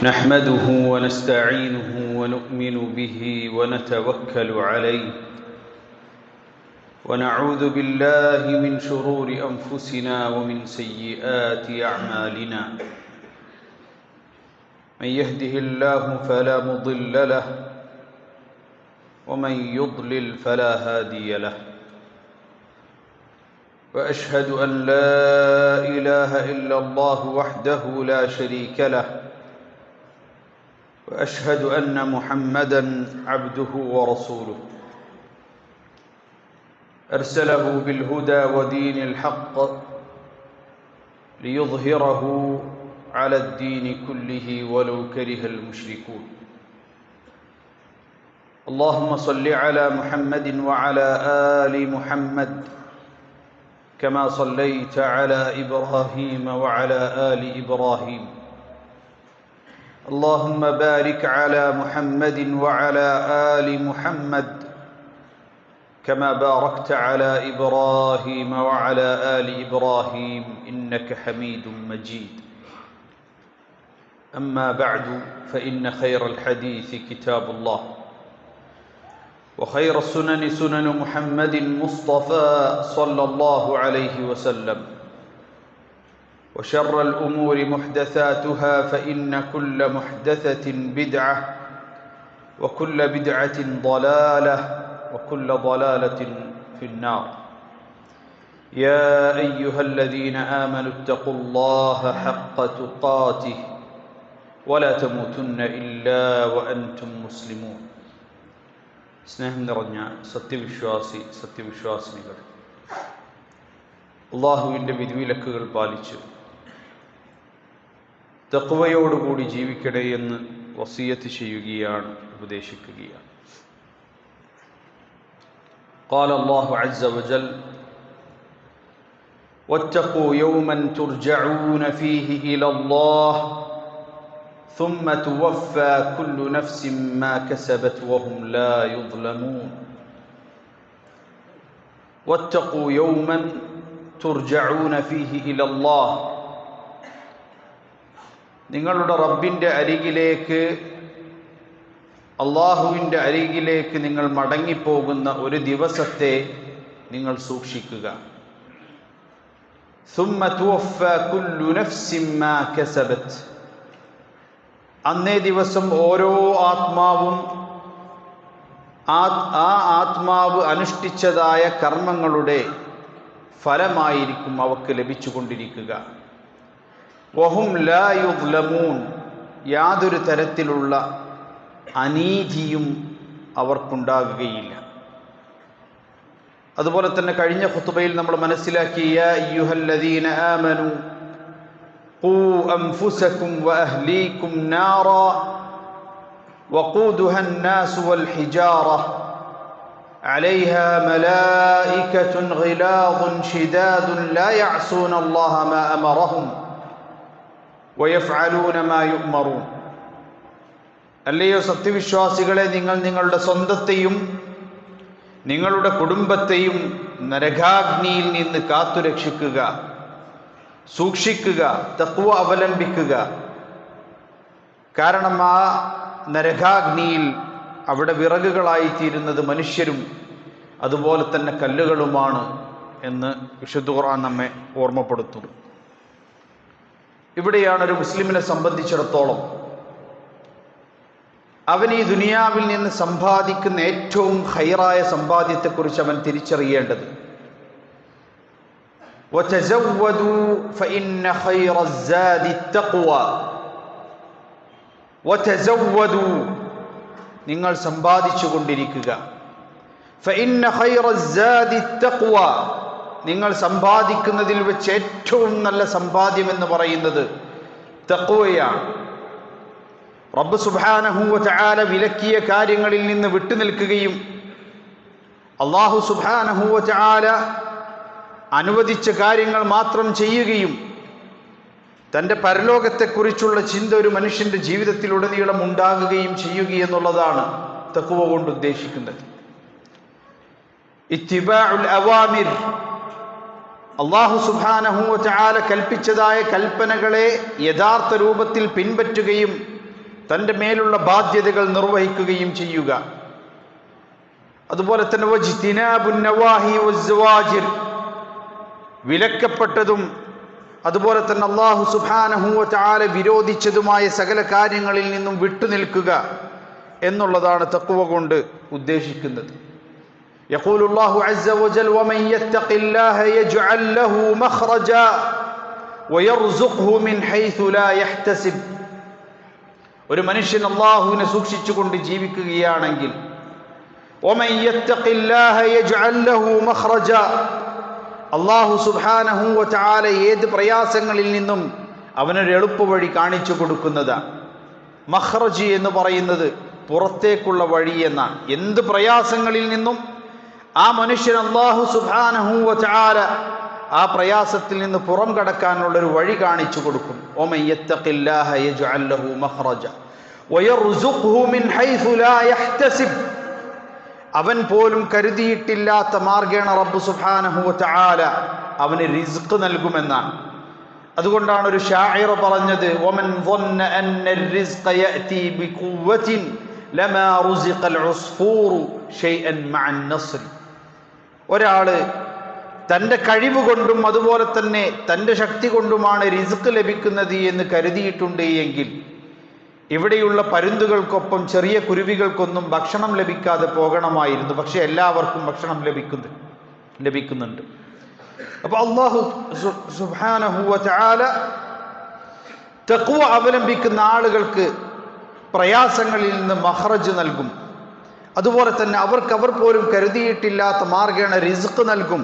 نحمده ونستعينه ونؤمن به ونتوكل عليه ونعوذ بالله من شرور أنفسنا ومن سيئات أعمالنا من يهده الله فلا مضل له ومن يضلل فلا هادي له وأشهد أن لا إله إلا الله وحده لا شريك له وأشهد أن محمدًا عبده ورسوله أرسله بالهدى ودين الحق ليظهره على الدين كله ولو كره المشركون اللهم صل على محمد وعلى آل محمد كما صليت على إبراهيم وعلى آل إبراهيم اللهم بارك على محمد وعلى آل محمد كما باركت على إبراهيم وعلى آل إبراهيم إنك حميد مجيد أما بعد فإن خير الحديث كتاب الله وخير السنن سنن محمد مصطفى صلى الله عليه وسلم وشر الأمور محدثاتها فإن كل محدثة بدعة وكل بدعة ضلالة وكل ضلالة في النار يا أيها الذين آمنوا اتقوا الله حق تقاته ولا تموتن إلا وأنتم مسلمون സ്നേഹം നിറഞ്ഞ സത്യവിശ്വാസിനികൾ അല്ലാഹുവിൻ്റെ വിധിവിലക്കുകൾ പാലിച്ച് തഖ്വയോടുകൂടി ജീവിക്കണേ എന്ന് വസിയത്ത് ചെയ്യുകയാണ്, ഉപദേശിക്കുകയാണ്. قال الله عز وجل واتقوا يوما ترجعون فيه إلى الله ثم توفى كل نفس ما كسبت وهم لا يظلمون واتقوا يوما ترجعون فيه إلى الله നിങ്ങളുടെ റബ്ബിൻ്റെ അരികിലേക്ക്, അള്ളാഹുവിൻ്റെ അരികിലേക്ക് നിങ്ങൾ മടങ്ങിപ്പോകുന്ന ഒരു ദിവസത്തെ നിങ്ങൾ സൂക്ഷിക്കുക. ثم توفى كل نفس ما كسبت, അന്നേ ദിവസം ഓരോ ആത്മാവും ആ ആത്മാവ് അനുഷ്ഠിച്ചതായ കർമ്മങ്ങളുടെ ഫലമായിരിക്കും അവക്ക് ലഭിച്ചുകൊണ്ടിരിക്കുക. വഹും ലാ യുദ്ലമൂൻ, യാതൊരു തരത്തിലുള്ള അനീതിയും അവർക്കുണ്ടാകുകയില്ല. അതുപോലെ തന്നെ കഴിഞ്ഞ ഖുതുബയിൽ നമ്മൾ മനസ്സിലാക്കി, യാ അയ്യുഹല്ലദീന ആമനു ഖൂ അൻഫുസകും വഅഹ്ലീകും നാറാ വഖൂദുഹാ അന്നാസു വൽ ഹിജാറ അലൈഹാ മലായികത്തുൻ ഗിലാദുൻ ശിദാദുൻ ലാ യഅസൂന അല്ലാഹ മാ അമറഹും വയഫ്അലൂന മാ യുഅ്മറൂൻ. അല്ലയോ സത്യവിശ്വാസികളെ, നിങ്ങൾ നിങ്ങളുടെ സ്വന്തത്തെയും നിങ്ങളുടെ കുടുംബത്തെയും നരകാഗ്നിയിൽ നിന്ന് കാത്തുരക്ഷിക്കുക, സൂക്ഷിക്കുക, തഖ്വ അവലംബിക്കുക. കാരണം ആ നരകാഗ്നിയിൽ അവിടെ വിറകുകളായിത്തീരുന്നത് മനുഷ്യരും അതുപോലെ തന്നെ കല്ലുകളുമാണ് എന്ന് വിശുദ്ധ ഖുർആൻ നമ്മെ ഓർമ്മപ്പെടുത്തുന്നു. ഇവിടെയാണ് ഒരു മുസ്ലിമിനെ സംബന്ധിച്ചിടത്തോളം അവൻ ഈ ദുനിയാവിൽ നിന്ന് സമ്പാദിക്കുന്ന ഏറ്റവും ഖൈറായ സമ്പാദ്യത്തെക്കുറിച്ച് അവൻ തിരിച്ചറിയേണ്ടത്. വതസവ്വദൂ ഫഇന്ന ഖൈറസ്സാദി തഖ്വ. വതസവ്വദൂ, നിങ്ങൾ സമ്പാദിച്ചു കൊണ്ടിരിക്കുക. ഫഇന്ന ഖൈറസ്സാദി തഖ്വ, നിങ്ങൾ സമ്പാദിക്കുന്നതിൽ വെച്ച് ഏറ്റവും നല്ല സമ്പാദ്യം എന്ന് പറയുന്നത് തഖ്വയാണ്. റബ്ബ് സുബ്ഹാനഹു വ തആല വിലക്കിയ കാര്യങ്ങളിൽ നിന്ന് വിട്ടുനിൽക്കുകയും അല്ലാഹു സുബ്ഹാനഹു വ തആല അനുവദിച്ച കാര്യങ്ങൾ മാത്രം ചെയ്യുകയും തൻ്റെ പരലോകത്തെക്കുറിച്ചുള്ള ചിന്ത ഒരു മനുഷ്യൻ്റെ ജീവിതത്തിലുടനീളം ഉണ്ടാകുകയും ചെയ്യുക എന്നുള്ളതാണ് തഖ്വ കൊണ്ട് ഉദ്ദേശിക്കുന്നത്. ഇത്തിബാഉൽ അവാമിർ, അല്ലാഹു സുബ്ഹാനഹു വ തആല കൽപ്പിച്ചതായ കൽപ്പനകളെ യഥാർത്ഥ രൂപത്തിൽ പിൻപറ്റുകയും തൻ്റെ മേലുള്ള ബാധ്യതകൾ നിർവഹിക്കുകയും ചെയ്യുക. അതുപോലെ തന്നെ വജ്തിനാബുൻ നവാഹി വസ്സവാജിർ, വിലക്കപ്പെട്ടതും അതുപോലെ തന്നെ അല്ലാഹു സുബ്ഹാനഹു വ തആല വിരോധിച്ചതുമായ സകല കാര്യങ്ങളിൽ നിന്നും വിട്ടുനിൽക്കുക എന്നുള്ളതാണ് തഖ്വ കൊണ്ട് ഉദ്ദേശിക്കുന്നത്. യഖൂലു അല്ലാഹു അസ്സ വജൽ വമൻ യത്തഖില്ലാഹ യജ്അൽ ലഹു മഖ്റജ വയർസുഖ്ഹു മിൻ ഹൈസു ലാ യഹ്തസിബ്. ഒരു മനുഷ്യൻ അല്ലാഹുവിനെ സൂക്ഷിച്ചുകൊണ്ട് ജീവിക്കുകയാണെങ്കിൽ വമൻ യത്തഖില്ലാഹ യജ്അൽ ലഹു മഖ്റജ, അല്ലാഹു സുബ്ഹാനഹു വ തആല ഏത് പ്രയാസങ്ങളിൽ നിന്നും അവനൊരു എളുപ്പവഴി കാണിച്ചു കൊടുക്കുന്നതാണ്. മഖ്റജ് എന്ന് പറയുന്നത് പുറത്തേക്കുള്ള വഴി എന്നാണ്. എന്ത് പ്രയാസങ്ങളിൽ നിന്നും ആ മനുഷ്യൻ അല്ലാഹു സുബ്ഹാനഹു വ തആല ആ പ്രയാസത്തിൽ നിന്ന് പുറം കടക്കാനുള്ളൊരു വഴി കാണിച്ചു കൊടുക്കും. വമൻ യത്തഖില്ലാഹ യജ്അൽ ലഹു മഖ്റജ വയർസുഖ്ഹു മിൻ ഹൈസു ലാ യഹ്തസിബ്, അവൻ പോലും കരുതിയിട്ടില്ലാത്ത മാർഗേണ റബ്ബ് സുബ്ഹാനഹു വ തആല അവന് റിസ്ക് നൽകുമെന്നാണ്. അതുകൊണ്ടാണ് ഒരു ശാഇർ പറഞ്ഞത് വമൻ ظن ان الرزق ياتي بقوه لما رزق العصفور شيئا مع النصر. ഒരാള് തൻ്റെ കഴിവ് കൊണ്ടും അതുപോലെ തന്നെ തൻ്റെ ശക്തി കൊണ്ടുമാണ് റിസ്ക് ലഭിക്കുന്നത് എന്ന് കരുതിയിട്ടുണ്ട് എങ്കിൽ ഇവിടെയുള്ള പരുന്തുകൾക്കൊപ്പം ചെറിയ കുരുവികൾക്കൊന്നും ഭക്ഷണം ലഭിക്കാതെ പോകണമായിരുന്നു. പക്ഷെ എല്ലാവർക്കും ഭക്ഷണം ലഭിക്കുന്നുണ്ട്. അപ്പോൾ അല്ലാഹു സുബ്ഹാനഹു വ തആല തഖ്വ അവലംബിക്കുന്ന ആളുകൾക്ക് പ്രയാസങ്ങളിൽ നിന്ന് മഖ്റജ് നൽകും. അതുപോലെ തന്നെ അവർ പോലും കരുതിയിട്ടില്ലാത്ത മാർഗേണ റിസ്ക് നൽകും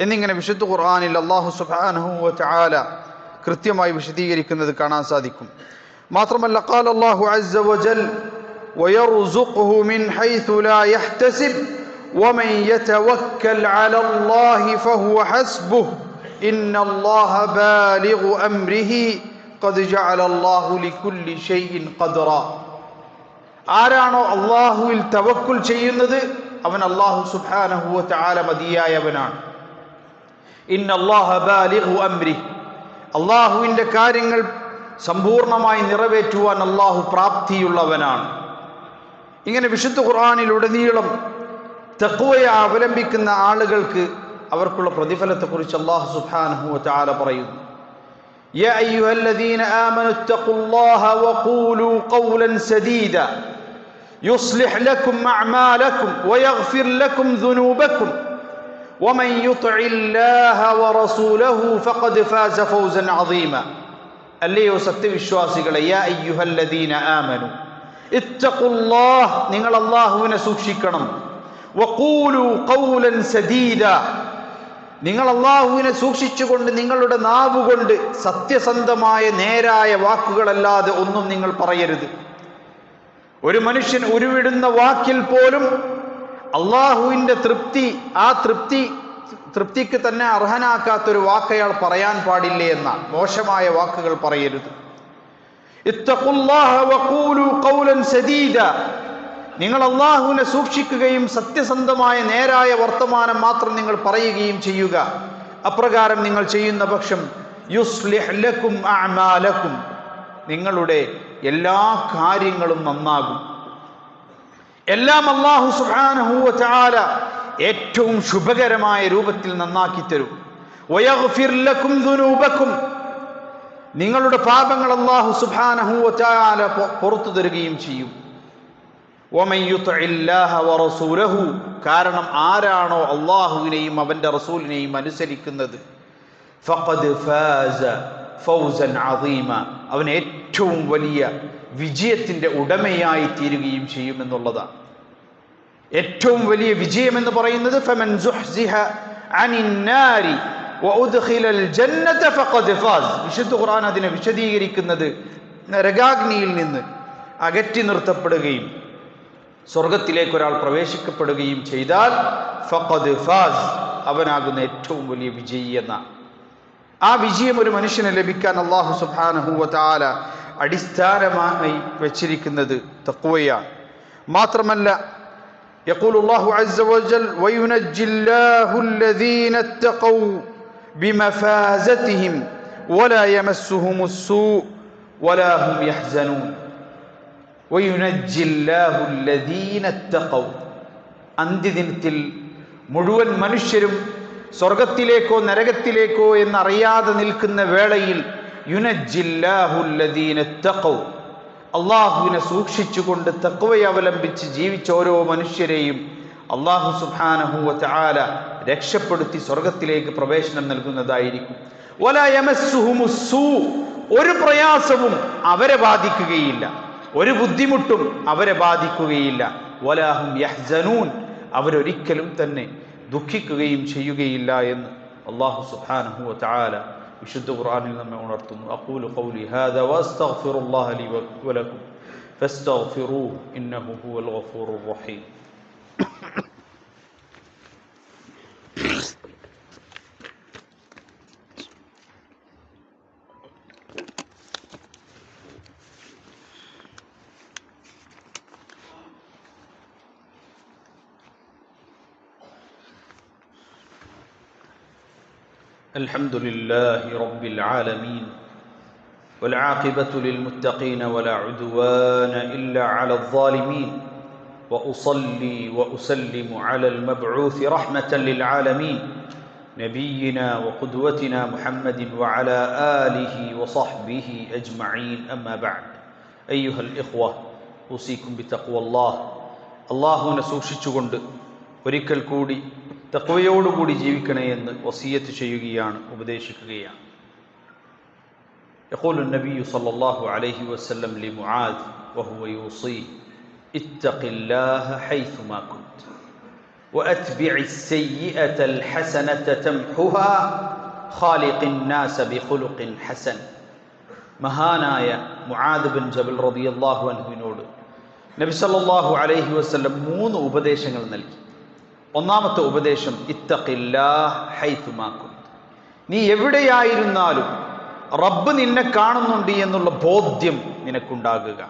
എന്നിങ്ങനെ വിശുദ്ധ ഖുർആനിൽ അല്ലാഹു സുബ്ഹാനഹു വ തആല കൃത്യമായി വിശദീകരിക്കുന്നത് കാണാൻ സാധിക്കും. മാത്രമല്ല ഖാല അല്ലാഹു അസ്സ വജൽ വയർസുഖ്ഹു മിൻ ഹൈസു ലാ യഹ്തസിബ് വമൻ യതവക്കൽ അലല്ലാഹി ഫഹുവ ഹസ്ബുഹു ഇന്നല്ലാഹ ബാലിഗു അംരിഹി ഖദ് ജഅല അല്ലാഹു ലികുല്ലി ഷൈഇൻ ഖദ്റ. ആരാണോ അല്ലാഹുവിൽ തവക്കുൽ ചെയ്യുന്നത് അവൻ അല്ലാഹു സുബ്ഹാനഹു വ തആല മതിയായവനാണ്. ഇന്നല്ലാഹ ബാലിഗു അംരിഹി, അല്ലാഹുവിൻ്റെ കാര്യങ്ങൾ സമ്പൂർണമായി നിറവേറ്റുവാൻ അല്ലാഹു പ്രാപ്തിയുള്ളവനാണ്. ഇങ്ങനെ വിശുദ്ധ ഖുർആനിലുടനീളം തഖ്വയെ അവലംബിക്കുന്ന ആളുകൾക്ക് അവർക്കുള്ള പ്രതിഫലത്തെക്കുറിച്ച് അല്ലാഹു സുബ്ഹാനഹു വ തആല പറയുന്നു. യാ അയ്യുഹല്ലദീന ആമനു ഇത്തഖുല്ലാഹ വഖൂലു ഖൗലൻ സദീദ യുസ്ലിഹ് ലക്കും അഅമാലക്കും വയഗ്ഫിർ ലക്കും ദുനൂബക്കും വമൻ യുത്ഇല്ലാഹ വറസൂലഹു ഫഖദ് ഫാസ ഫൗസൻ അദീമ. അല്ലയോ സത്യവിശ്വാസികളെ, യാ അയ്യുഹല്ലദീന ആമനു ഇത്തഖുല്ലാഹ്, നിങ്ങൾ അല്ലാഹുവിനെ സൂക്ഷിക്കണം. വഖൂലു ഖൗലൻ സദീദ, നിങ്ങൾ അല്ലാഹുവിനെ സൂക്ഷിച്ചുകൊണ്ട് നിങ്ങളുടെ നാവുകൊണ്ട് സത്യസന്ധമായ നേരായ വാക്കുകളല്ലാതെ ഒന്നും നിങ്ങൾ പറയരുത്. ഒരു മനുഷ്യൻ ഉരുവിടുന്ന വാക്കിൽ പോലും അല്ലാഹുവിൻ്റെ തൃപ്തിക്ക് തന്നെ അർഹനാക്കാത്തൊരു വാക്കയാൾ പറയാൻ പാടില്ലേ എന്നാണ്. മോശമായ വാക്കുകൾ പറയരുത്. ഇത്തഖുല്ലാഹ വഖൂലു ഖൗലൻ സദീദ, നിങ്ങൾ അല്ലാഹുവിനെ സൂക്ഷിക്കുകയും സത്യസന്ധമായ നേരായ വർത്തമാനം മാത്രം നിങ്ങൾ പറയുകയും ചെയ്യുക. അപ്രകാരം നിങ്ങൾ ചെയ്യുന്ന പക്ഷം യുസ്ലിഹ് ലക്കും അഅമാലക്കും, നിങ്ങളുടെ എല്ലാ കാര്യങ്ങളും നന്നാകും. എല്ലാം അല്ലാഹു സുബ്ഹാനഹു വ തആല ഏറ്റവും ശുഭകരമായ രൂപത്തിൽ നന്നാക്കി തരും. വയഗ്ഫിർ ലക്കും ദുനൂബക്കും, നിങ്ങളുടെ പാപങ്ങൾ അല്ലാഹു സുബ്ഹാനഹു വ തആല പുറത്തു തരുകയും ചെയ്യും. വമൻ യുത്ഇല്ലാഹ വറസൂലഹു, കാരണം ആരാണോ അല്ലാഹുവിനെയും അവൻ്റെ റസൂലിനെയും അനുസരിക്കുന്നത് ഫഖദ് ഫാസ ഫൗസൻ അദീമ, അവൻ ഏറ്റവും വലിയ വിജയത്തിൻ്റെ ഉടമയായി തീരുകയും ചെയ്യുമെന്നുള്ളതാണ്. ഏറ്റവും വലിയ വിജയം എന്ന് പറയുന്നത് ഫമൻ സുഹ്സിഹ അനിൻ നാരി വഉദ്ഖിലൽ ജന്നത ഫഖദ് ഫാസ്. വിശുദ്ധ ഖുർആൻ അതിനെ വിശദീകരിക്കുന്നത് നരകാഗ്നിയിൽ നിന്ന് അകറ്റി നിർത്തപ്പെടുകയും സ്വർഗത്തിലേക്ക് ഒരാൾ പ്രവേശിക്കപ്പെടുകയും ചെയ്താൽ ഫഖദ് ഫാസ്, അവനാകുന്ന ഏറ്റവും വലിയ വിജയി എന്നാണ്. ആ വിജയം ഒരു മനുഷ്യന് ലഭിക്കാൻ അല്ലാഹു സുബ്ഹാനഹു വ തആല അടിസ്ഥാനമായി വെച്ചിരിക്കുന്നത് തഖ്വയാണ്. മാത്രമല്ല يقول الله عز وجل وينجي الله الذين اتقوا بمفازتهم ولا يمسهم السوء ولا هم يحزنون. വയുനജ്ജില്ലാഹു അല്ലദീന തഖൗ. അന്ത്യദിനത്തിൽ മുഴുവൻ മനുഷ്യരും സ്വർഗത്തിലേക്കോ നരകത്തിലേക്കോ എന്നറിയാതെ നിൽക്കുന്ന വേളയിൽ യുനജ്ജില്ലാഹു അല്ലദീന തഖൗ, അള്ളാഹുവിനെ സൂക്ഷിച്ചുകൊണ്ട് തഖ്വയെ അവലംബിച്ച് ജീവിച്ച ഓരോ മനുഷ്യരെയും അള്ളാഹു സുബ്ഹാനഹു വ തആല രക്ഷപ്പെടുത്തി സ്വർഗത്തിലേക്ക് പ്രവേശനം നൽകുന്നതായിരിക്കും. വലാ യമസ്സുഹുമുസ്സൂ, ഒരു പ്രയാസവും അവരെ ബാധിക്കുകയില്ല, ഒരു ബുദ്ധിമുട്ടും അവരെ ബാധിക്കുകയില്ല. വലാഹും യഹ്സനൂൻ, അവരൊരിക്കലും തന്നെ ദുഃഖിക്കുകയും ചെയ്യുകയില്ല എന്ന് അല്ലാഹു സുബ്ഹാനഹു വ തആല വിശുദ്ധ ഖുർആനിൽ നമ്മെ ഉണർത്തുന്നു. അഖൂലു ഖൗലി ഹാദാ വഅസ്തഗ്ഫിറുല്ലാഹ ലി വലക്കും ഫസ്തഗ്ഫിറൂഹു ഇന്നഹു ഹുവൽ ഗഫൂറുർ റഹീം. الحمد لله رب العالمين والعاقبة للمتقين ولا عدوان إلا على الظالمين وأصلي وأسلم على المبعوث رحمة للعالمين نبينا وقدوتنا محمد وعلى آله وصحبه أجمعين. أما بعد أيها الإخوة أوصيكم بتقوى الله. الله നസൂക്ഷിച്ചുകൊണ്ട് ഒരിക്കൽ കൂടി തഖ്വയോടുകൂടി ജീവിക്കണേ എന്ന് വസിയത്ത് ചെയ്യുകയാണ്, ഉപദേശിക്കുകയാണ്. يقول النبي صلى الله عليه وسلم لمعاذ وهو يوصيه اتق الله حيثما كنت وأتبع السيئة الحسنة تمحها خالق الناس بخلق حسن. മഹാനായ മുആദ് ബിൻ ജബൽ റളിയല്ലാഹു അൻഹുവിനോട് നബി സല്ലല്ലാഹു അലൈഹി വസല്ലം 3 ഉപദേശങ്ങൾ നൽകി. ഒന്നാമത്തെ ഉപദേശം ഇത്തഖില്ലാഹ് ഹൈതുമാ കുന്ത, നീ എവിടെയായിരുന്നാലും റബ്ബ് നിന്നെ കാണുന്നുണ്ട് എന്നുള്ള ബോധ്യം നിനക്കുണ്ടാകുക.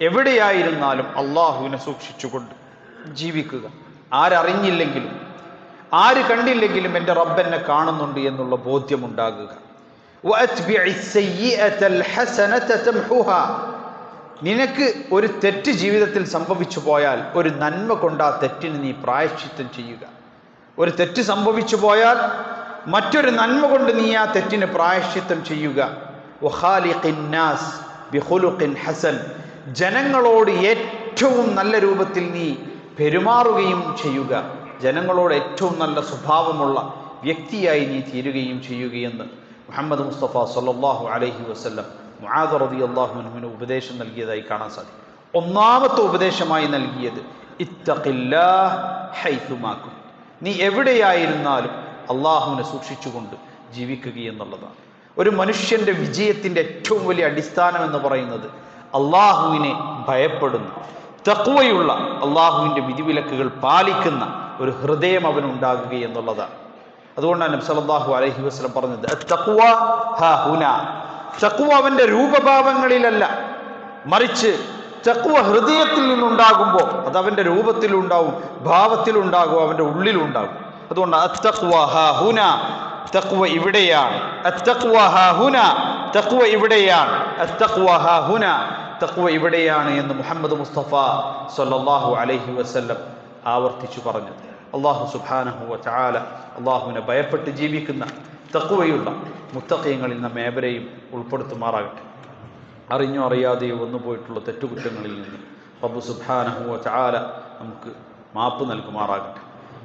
എവിടെയായിരുന്നാലും അള്ളാഹുവിനെ സൂക്ഷിച്ചുകൊണ്ട് ജീവിക്കുക. ആരറിഞ്ഞില്ലെങ്കിലും ആര് കണ്ടില്ലെങ്കിലും എൻ്റെ റബ്ബ് എന്നെ കാണുന്നുണ്ട് എന്നുള്ള ബോധ്യം ഉണ്ടാകുക. നിനക്ക് ഒരു തെറ്റ് ജീവിതത്തിൽ സംഭവിച്ചു പോയാൽ ഒരു നന്മ കൊണ്ട് ആ തെറ്റിന് നീ പ്രായശ്ചിത്തം ചെയ്യുക. ഒരു തെറ്റ് സംഭവിച്ചു പോയാൽ മറ്റൊരു നന്മ കൊണ്ട് നീ ആ തെറ്റിന് പ്രായശ്ചിത്തം ചെയ്യുക. വഖാലിഖിന്നാസ് ബിഖുലുഖിൻ ഹസൻ, ജനങ്ങളോട് ഏറ്റവും നല്ല രൂപത്തിൽ നീ പെരുമാറുകയും ചെയ്യുക. ജനങ്ങളോട് ഏറ്റവും നല്ല സ്വഭാവമുള്ള വ്യക്തിയായി നീ തീരുകയും ചെയ്യുകയെന്ന് മുഹമ്മദ് മുസ്തഫ സല്ലല്ലാഹു അലൈഹി വസല്ലം മുആദ് റളിയല്ലാഹു അൻഹുവിന് ഉപദേശം നൽകിയതായി കാണാൻ സാധിക്കും. ഒന്നാമത്തെ ഉപദേശമായി നൽകിയത് ഇത്തഖില്ലാഹ് ഹൈതുമാ കുന്ത, നീ എവിടെയായിരുന്നാലും അള്ളാഹുവിനെ സൂക്ഷിച്ചുകൊണ്ട് ജീവിക്കുക എന്നുള്ളതാണ്. ഒരു മനുഷ്യന്റെ വിജയത്തിന്റെ ഏറ്റവും വലിയ അടിസ്ഥാനം എന്ന് പറയുന്നത് അള്ളാഹുവിനെ ഭയപ്പെടുന്ന, തഖ്വയുള്ള, അള്ളാഹുവിന്റെ വിധിവിലക്കുകൾ പാലിക്കുന്ന ഒരു ഹൃദയം അവനുണ്ടാകുക എന്നുള്ളതാണ്. അതുകൊണ്ടാണ് നബി സല്ലല്ലാഹു അലൈഹി വസല്ലം പറഞ്ഞത് അത്തഖ്വ ഹാ ഹുനാ, തഖ്വ അവന്റെ രൂപഭാവങ്ങളിലല്ല, മറിച്ച് തഖ്വ ഹൃദയത്തിൽ നിന്നുണ്ടാകുമ്പോൾ അത് അവന്റെ രൂപത്തിലുണ്ടാവും, ഭാവത്തിലുണ്ടാകും, അവന്റെ ഉള്ളിലുണ്ടാകും. അതുകൊണ്ട് അത്തഖ്വ ഹാ ഹുനാ, തഖ്വ ഇവിടെയാണ്. അത്തഖ്വ ഹാ ഹുനാ, തഖ്വ ഇവിടെയാണ്. അത്തഖ്വ ഹാ ഹുനാ, തഖ്വ ഇവിടെയാണ് എന്ന് മുഹമ്മദ് മുസ്തഫ സല്ലല്ലാഹു അലൈഹി വസല്ലം ആവർത്തിച്ചു പറഞ്ഞത്. അല്ലാഹു സുബ്ഹാനഹു വ തആല അല്ലാഹുവിനെ ഭയപ്പെട്ട് ജീവിക്കുന്ന തഖ്വയുള്ള മുത്തഖീങ്ങളിൽ നമ്മെ ഏവരെയും ഉൾപ്പെടുത്തുമാറാകട്ടെ. അറിഞ്ഞോ അറിയാതെയോ വന്നു പോയിട്ടുള്ള തെറ്റുകുറ്റങ്ങളിൽ നിന്ന് റബ്ബ് സുബ്ഹാനഹു വ തആല നമുക്ക് മാപ്പ് നൽകുമാറാകട്ടെ.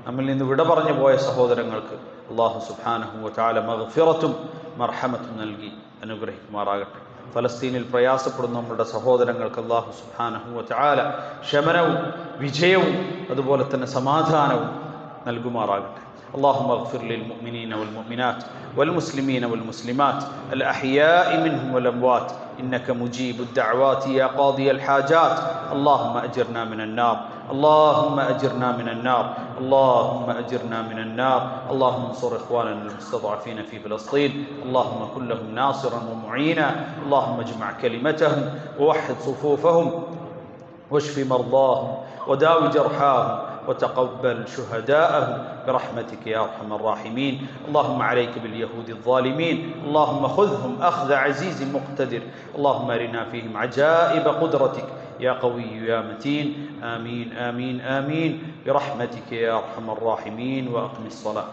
നമ്മിൽ നിന്ന് വിട പറഞ്ഞു പോയ സഹോദരങ്ങൾക്ക് അല്ലാഹു സുബ്ഹാനഹു വ തആല മഗ്ഫിറത്തും മർഹമത്തും നൽകി അനുഗ്രഹിക്കുമാറാകട്ടെ. ഫലസ്തീനിൽ പ്രയാസപ്പെടുന്ന നമ്മുടെ സഹോദരങ്ങൾക്ക് അല്ലാഹു സുബ്ഹാനഹു വ തആല ശമനവും വിജയവും അതുപോലെ തന്നെ സമാധാനവും നൽകുമാറാകട്ടെ. اللهم اغفر للمؤمنين والمؤمنات والمسلمين والمسلمات الأحياء منهم والأموات إنك مجيب الدعوات يا قاضي الحاجات. اللهم أجرنا من النار، اللهم أجرنا من النار، اللهم أجرنا من النار. اللهم انصر إخواننا المستضعفين في فلسطين، اللهم كن لهم ناصرا ومعينا. اللهم اجمع كلمتهم ووحد صفوفهم واشف مرضاهم وداوي جرحاهم وتقبل شهداءهم برحمتك يا أرحم الراحمين. اللهم عليك باليهود الظالمين، اللهم خذهم أخذ عزيز مقتدر. اللهم أرنا فيهم عجائب قدرتك يا قوي يا متين. آمين آمين آمين برحمتك يا أرحم الراحمين. وأقم الصلاة.